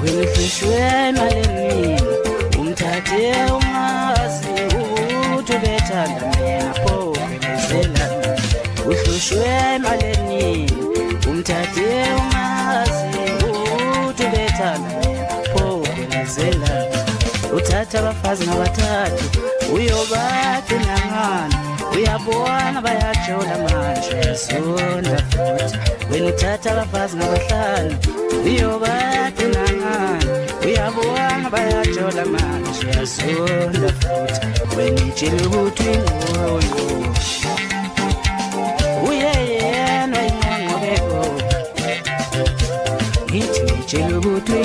uhlushwe imal eningi umthathe umazi ukuthi ubethanda mina pho ubelezela uhlushwe imal eningi umthathe umazi ukuthi ubethanda mina pho ubelezela uthatha abafazi ngabathathu uyobathi nangani uyabona bayajola manje sonda futhi wena uthatha abafazi ngabahlanu uyobathi nangani uyabona bayajola manje sonda futhi wena itshela ukuthi uyingqongqo uyeyena uyingqongqo ngithi itshela ukuthi